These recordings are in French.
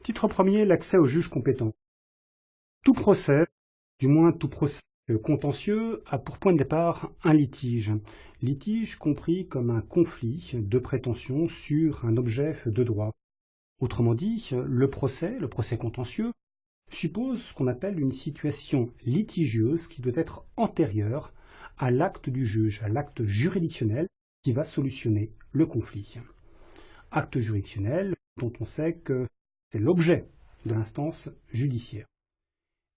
Titre premier, l'accès au juge compétent. Tout procès, du moins tout procès contentieux, a pour point de départ un litige. Litige compris comme un conflit de prétention sur un objet de droit. Autrement dit, le procès contentieux, suppose ce qu'on appelle une situation litigieuse qui doit être antérieure à l'acte du juge, à l'acte juridictionnel qui va solutionner le conflit. Acte juridictionnel dont on sait que c'est l'objet de l'instance judiciaire.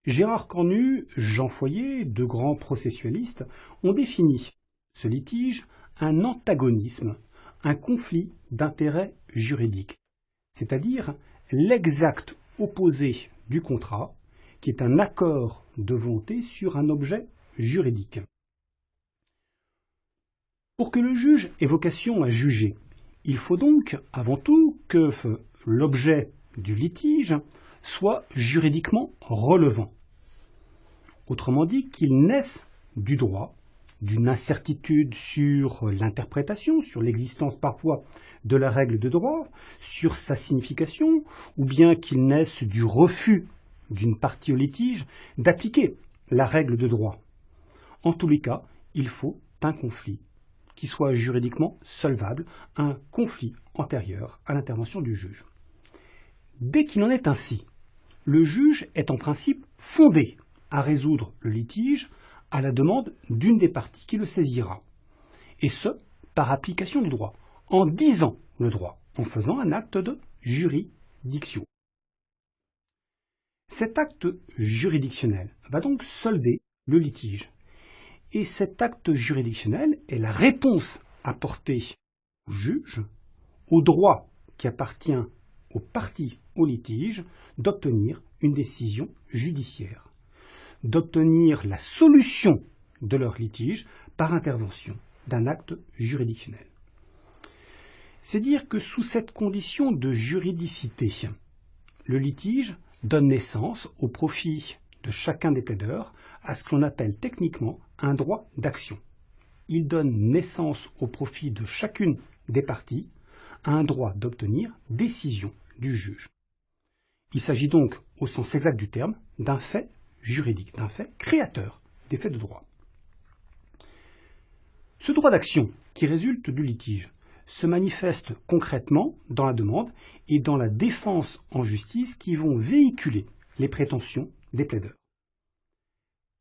Gérard Cornu, Jean Foyer, deux grands processualistes, ont défini ce litige un antagonisme, un conflit d'intérêts juridiques, c'est-à-dire l'exact opposé du contrat, qui est un accord de volonté sur un objet juridique. Pour que le juge ait vocation à juger, il faut donc avant tout que l'objet du litige soit juridiquement relevant. Autrement dit, qu'il naisse du droit, d'une incertitude sur l'interprétation, sur l'existence parfois de la règle de droit, sur sa signification, ou bien qu'il naisse du refus d'une partie au litige d'appliquer la règle de droit. En tous les cas, il faut un conflit qui soit juridiquement solvable, un conflit antérieur à l'intervention du juge. Dès qu'il en est ainsi, le juge est en principe fondé à résoudre le litige à la demande d'une des parties qui le saisira, et ce, par application du droit, en disant le droit, en faisant un acte de juridiction. Cet acte juridictionnel va donc solder le litige, et cet acte juridictionnel est la réponse apportée au juge, au droit qui appartient aux parties au litige d'obtenir une décision judiciaire, d'obtenir la solution de leur litige par intervention d'un acte juridictionnel. C'est dire que sous cette condition de juridicité, le litige donne naissance au profit de chacun des plaideurs à ce que l'on appelle techniquement un droit d'action. Il donne naissance au profit de chacune des parties à un droit d'obtenir décision du juge. Il s'agit donc, au sens exact du terme, d'un fait juridique, d'un fait créateur des faits de droit. Ce droit d'action qui résulte du litige se manifeste concrètement dans la demande et dans la défense en justice qui vont véhiculer les prétentions des plaideurs.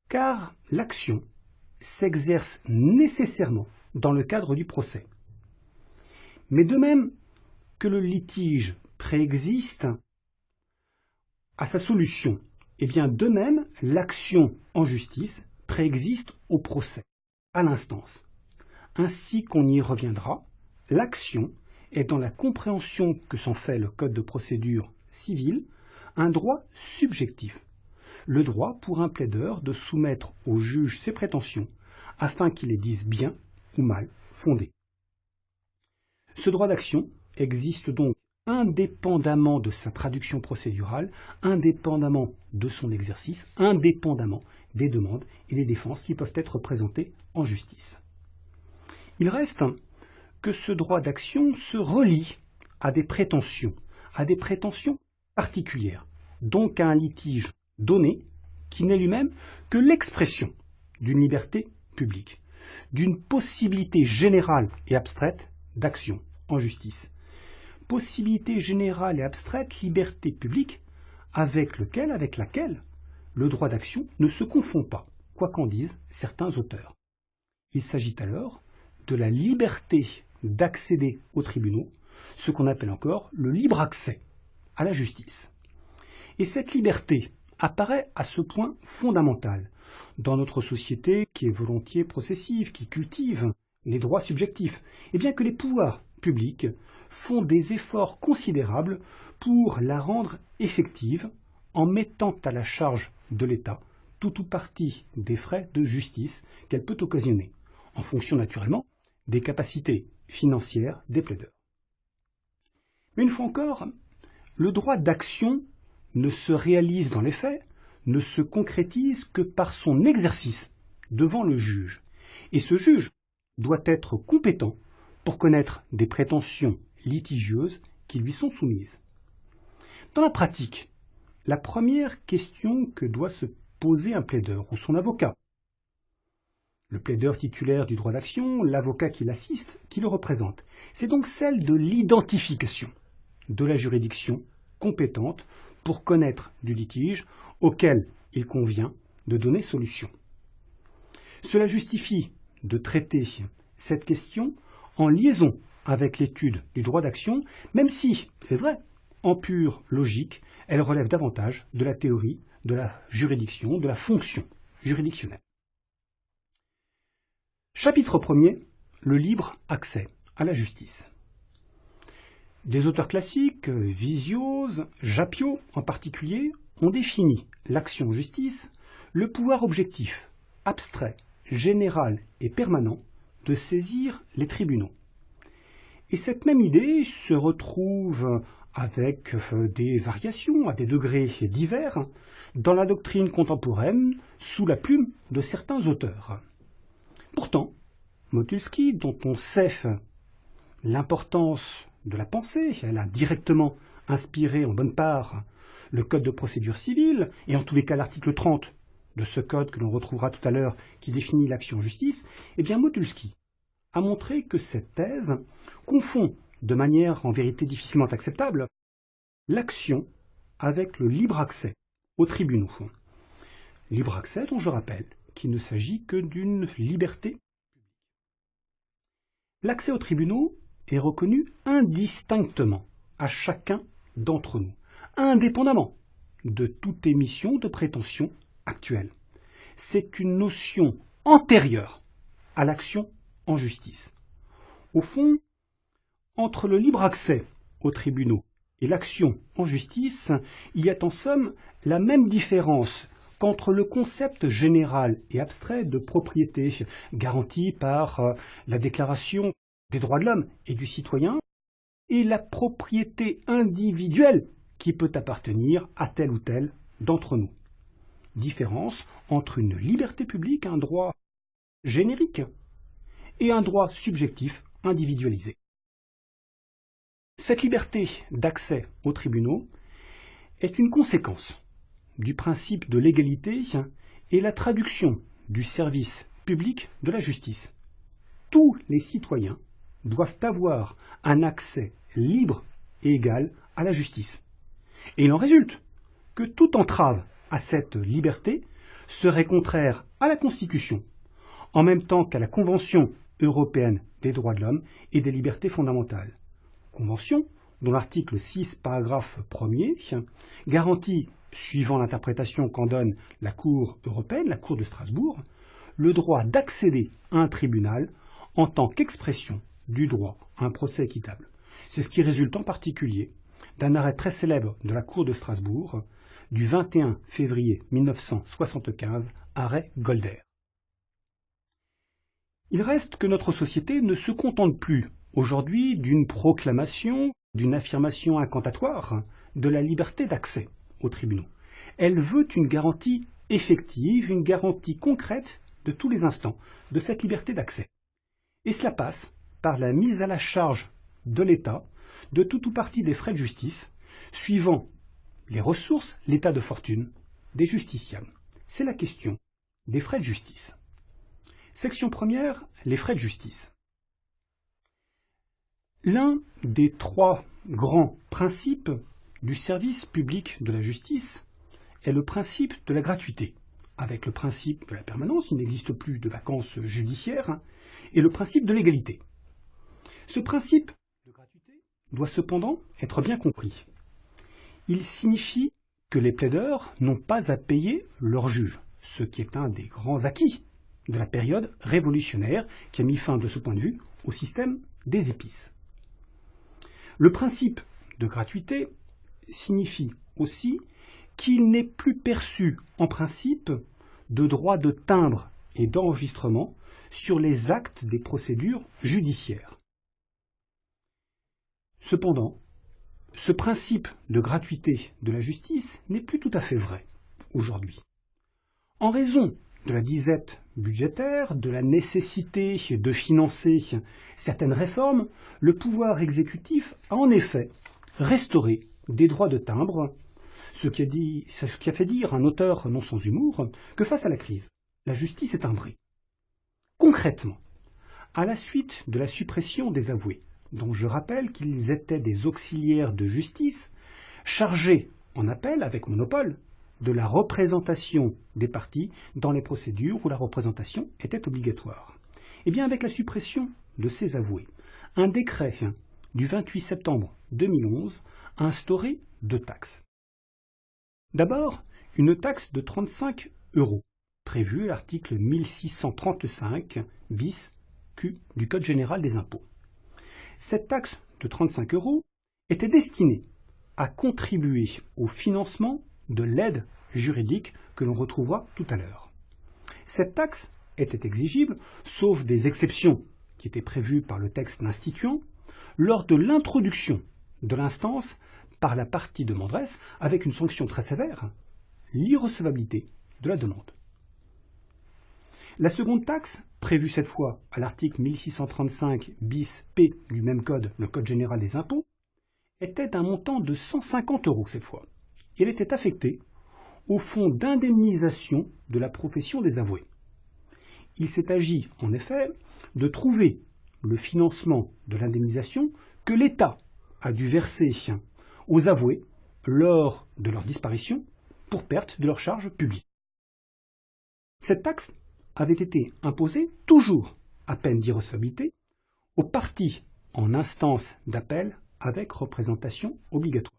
Car l'action s'exerce nécessairement dans le cadre du procès. Mais de même que le litige préexiste à sa solution, et bien de même l'action en justice préexiste au procès, à l'instance. Ainsi qu'on y reviendra, l'action est dans la compréhension que s'en fait le Code de procédure civile un droit subjectif, le droit pour un plaideur de soumettre au juge ses prétentions afin qu'il les dise bien ou mal fondées. Ce droit d'action existe donc indépendamment de sa traduction procédurale, indépendamment de son exercice, indépendamment des demandes et des défenses qui peuvent être présentées en justice. Il reste que ce droit d'action se relie à des prétentions particulières, donc à un litige donné qui n'est lui-même que l'expression d'une liberté publique, d'une possibilité générale et abstraite d'action en justice. Possibilité générale et abstraite, liberté publique, avec laquelle le droit d'action ne se confond pas, quoi qu'en disent certains auteurs. Il s'agit alors de la liberté d'accéder aux tribunaux, ce qu'on appelle encore le libre accès à la justice. Et cette liberté apparaît à ce point fondamental dans notre société qui est volontiers processive, qui cultive les droits subjectifs, et bien que les pouvoirs publics font des efforts considérables pour la rendre effective en mettant à la charge de l'État tout ou partie des frais de justice qu'elle peut occasionner, en fonction naturellement des capacités financières des plaideurs. Mais une fois encore, le droit d'action ne se réalise dans les faits, ne se concrétise que par son exercice devant le juge. Et ce juge doit être compétent pour connaître des prétentions litigieuses qui lui sont soumises. Dans la pratique, la première question que doit se poser un plaideur ou son avocat, le plaideur titulaire du droit d'action, l'avocat qui l'assiste, qui le représente, c'est donc celle de l'identification de la juridiction compétente pour connaître du litige auquel il convient de donner solution. Cela justifie de traiter cette question en liaison avec l'étude du droit d'action, même si, c'est vrai, en pure logique, elle relève davantage de la théorie de la juridiction, de la fonction juridictionnelle. Chapitre 1er, le libre accès à la justice. Des auteurs classiques, Visiose, Japio en particulier, ont défini l'action justice, le pouvoir objectif, abstrait, général et permanent de saisir les tribunaux. Et cette même idée se retrouve avec des variations à des degrés divers dans la doctrine contemporaine sous la plume de certains auteurs. Pourtant, Motulski, dont on sait l'importance de la pensée, elle a directement inspiré en bonne part le Code de procédure civile, et en tous les cas l'article 30 de ce code que l'on retrouvera tout à l'heure qui définit l'action en justice, eh bien Motulski a montré que cette thèse confond, de manière en vérité difficilement acceptable, l'action avec le libre accès aux tribunaux. Libre accès dont je rappelle qu'il ne s'agit que d'une liberté. L'accès aux tribunaux est reconnu indistinctement à chacun d'entre nous, indépendamment de toute émission de prétention actuelle. C'est une notion antérieure à l'action en justice. Au fond, entre le libre accès aux tribunaux et l'action en justice, il y a en somme la même différence qu'entre le concept général et abstrait de propriété garantie par la Déclaration des droits de l'homme et du citoyen et la propriété individuelle qui peut appartenir à tel ou tel d'entre nous. Différence entre une liberté publique, un droit générique, et un droit subjectif individualisé. Cette liberté d'accès aux tribunaux est une conséquence du principe de l'égalité et la traduction du service public de la justice. Tous les citoyens doivent avoir un accès libre et égal à la justice. Et il en résulte que toute entrave à cette liberté serait contraire à la Constitution, en même temps qu'à la Convention européenne des droits de l'homme et des libertés fondamentales. Convention dont l'article 6, paragraphe 1er, garantit, suivant l'interprétation qu'en donne la Cour européenne, la Cour de Strasbourg, le droit d'accéder à un tribunal en tant qu'expression du droit à un procès équitable. C'est ce qui résulte en particulier d'un arrêt très célèbre de la Cour de Strasbourg du 21 février 1975, arrêt Golder. Il reste que notre société ne se contente plus aujourd'hui d'une proclamation, d'une affirmation incantatoire de la liberté d'accès aux tribunaux. Elle veut une garantie effective, une garantie concrète de tous les instants de cette liberté d'accès. Et cela passe par la mise à la charge de l'État de tout ou partie des frais de justice, suivant les ressources, l'état de fortune des justiciables. C'est la question des frais de justice. Section première, les frais de justice. L'un des trois grands principes du service public de la justice est le principe de la gratuité, avec le principe de la permanence, il n'existe plus de vacances judiciaires, et le principe de l'égalité. Ce principe de gratuité doit cependant être bien compris. Il signifie que les plaideurs n'ont pas à payer leur juge, ce qui est un des grands acquis de la période révolutionnaire qui a mis fin de ce point de vue au système des épices. Le principe de gratuité signifie aussi qu'il n'est plus perçu en principe de droit de timbre et d'enregistrement sur les actes des procédures judiciaires. Cependant, ce principe de gratuité de la justice n'est plus tout à fait vrai aujourd'hui. En raison de la disette budgétaire, de la nécessité de financer certaines réformes, le pouvoir exécutif a en effet restauré des droits de timbre, ce qui a fait dire un auteur non sans humour que face à la crise, la justice est un vrai. Concrètement, à la suite de la suppression des avoués, dont je rappelle qu'ils étaient des auxiliaires de justice, chargés en appel avec monopole de la représentation des parties dans les procédures où la représentation était obligatoire. Et bien avec la suppression de ces avoués, un décret du 28 septembre 2011 a instauré 2 taxes. D'abord, une taxe de 35 €, prévue à l'article 1635 bis Q du Code général des impôts. Cette taxe de 35 € était destinée à contribuer au financement de l'aide juridique que l'on retrouvera tout à l'heure. Cette taxe était exigible, sauf des exceptions qui étaient prévues par le texte l'instituant, lors de l'introduction de l'instance par la partie demanderesse avec une sanction très sévère, l'irrecevabilité de la demande. La seconde taxe, prévue cette fois à l'article 1635 bis P du même code, le Code général des impôts, était d'un montant de 150 € cette fois. Elle était affectée au fonds d'indemnisation de la profession des avoués. Il s'est agi, en effet, de trouver le financement de l'indemnisation que l'État a dû verser aux avoués lors de leur disparition pour perte de leurs charges publiques. Cette taxe avait été imposée, toujours à peine d'irrecevabilité, aux parties en instance d'appel avec représentation obligatoire.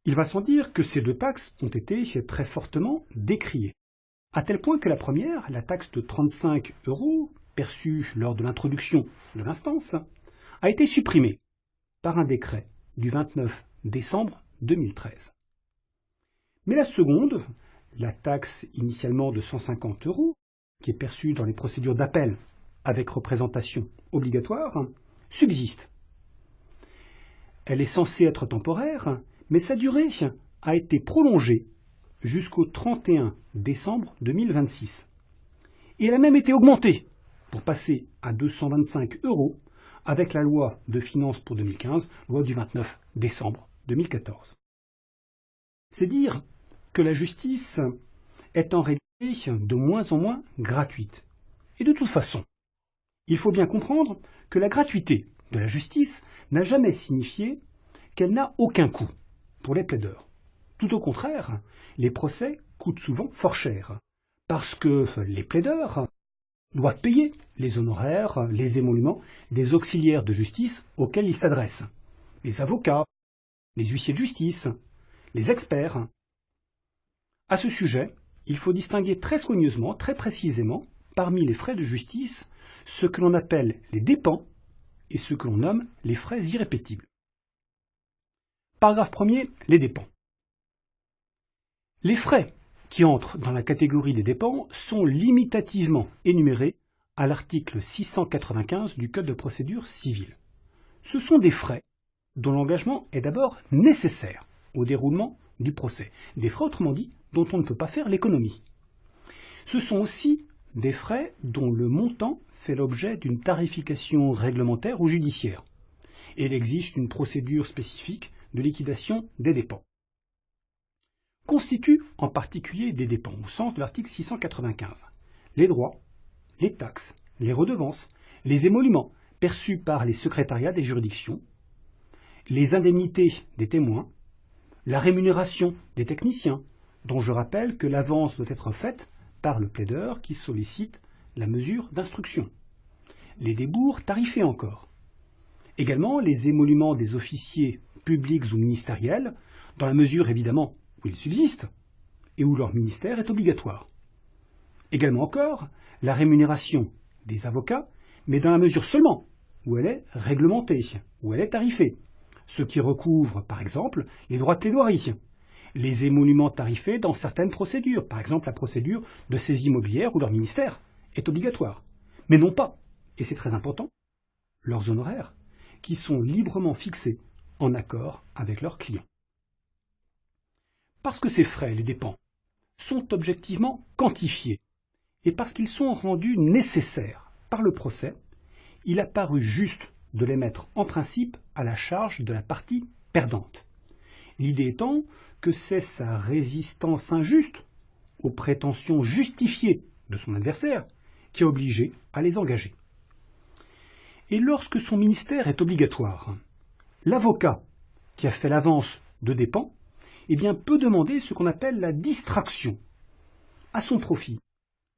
Il va sans dire que ces 2 taxes ont été très fortement décriées, à tel point que la première, la taxe de 35 € perçue lors de l'introduction de l'instance, a été supprimée par un décret du 29 décembre 2013. Mais la seconde, la taxe initialement de 150 €, qui est perçue dans les procédures d'appel avec représentation obligatoire, subsiste. Elle est censée être temporaire, mais sa durée a été prolongée jusqu'au 31 décembre 2026. Et elle a même été augmentée pour passer à 225 € avec la loi de finances pour 2015, loi du 29 décembre 2014. C'est dire que la justice est en réalité de moins en moins gratuite. Et de toute façon, il faut bien comprendre que la gratuité de la justice n'a jamais signifié qu'elle n'a aucun coût pour les plaideurs. Tout au contraire, les procès coûtent souvent fort cher, parce que les plaideurs doivent payer les honoraires, les émoluments des auxiliaires de justice auxquels ils s'adressent, les avocats, les huissiers de justice, les experts. À ce sujet, il faut distinguer très soigneusement, très précisément, parmi les frais de justice, ce que l'on appelle les dépens et ce que l'on nomme les frais irrépétibles. Paragraphe 1er, les dépens. Les frais qui entrent dans la catégorie des dépens sont limitativement énumérés à l'article 695 du Code de procédure civile. Ce sont des frais dont l'engagement est d'abord nécessaire au déroulement du procès. Des frais, autrement dit, dont on ne peut pas faire l'économie. Ce sont aussi des frais dont le montant fait l'objet d'une tarification réglementaire ou judiciaire. Et il existe une procédure spécifique de liquidation des dépens. Constituent en particulier des dépens au sens de l'article 695. Les droits, les taxes, les redevances, les émoluments perçus par les secrétariats des juridictions, les indemnités des témoins, la rémunération des techniciens, dont je rappelle que l'avance doit être faite par le plaideur qui sollicite la mesure d'instruction, les débours tarifés encore. Également les émoluments des officiers publics ou ministériels, dans la mesure évidemment où ils subsistent et où leur ministère est obligatoire. Également encore la rémunération des avocats, mais dans la mesure seulement où elle est réglementée, où elle est tarifée, ce qui recouvre par exemple les droits de plaidoirie, les émoluments tarifés dans certaines procédures, par exemple la procédure de saisie immobilière où leur ministère est obligatoire, mais non pas, et c'est très important, leurs honoraires, qui sont librement fixés en accord avec leurs clients. Parce que ces frais, les dépens, sont objectivement quantifiés, et parce qu'ils sont rendus nécessaires par le procès, il a paru juste de les mettre en principe à la charge de la partie perdante. L'idée étant que c'est sa résistance injuste aux prétentions justifiées de son adversaire qui a obligé à les engager. Et lorsque son ministère est obligatoire, l'avocat qui a fait l'avance de dépens peut demander ce qu'on appelle la distraction à son profit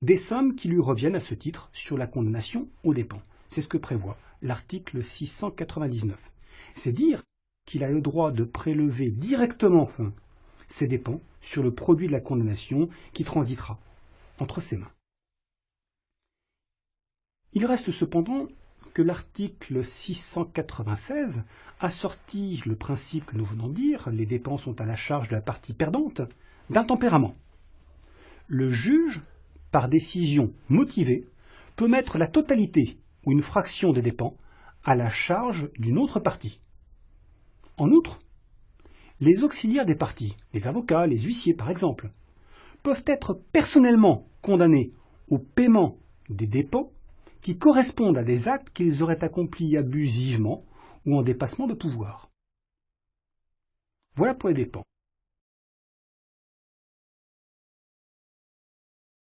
des sommes qui lui reviennent à ce titre sur la condamnation aux dépens. C'est ce que prévoit l'article 699. C'est dire qu'il a le droit de prélever directement ses dépens sur le produit de la condamnation qui transitera entre ses mains. Il reste cependant que l'article 696 assortit le principe que nous venons de dire, les dépenses sont à la charge de la partie perdante, d'un tempérament. Le juge, par décision motivée, peut mettre la totalité ou une fraction des dépenses à la charge d'une autre partie. En outre, les auxiliaires des parties, les avocats, les huissiers par exemple, peuvent être personnellement condamnés au paiement des dépenses qui correspondent à des actes qu'ils auraient accomplis abusivement ou en dépassement de pouvoir. Voilà pour les dépenses.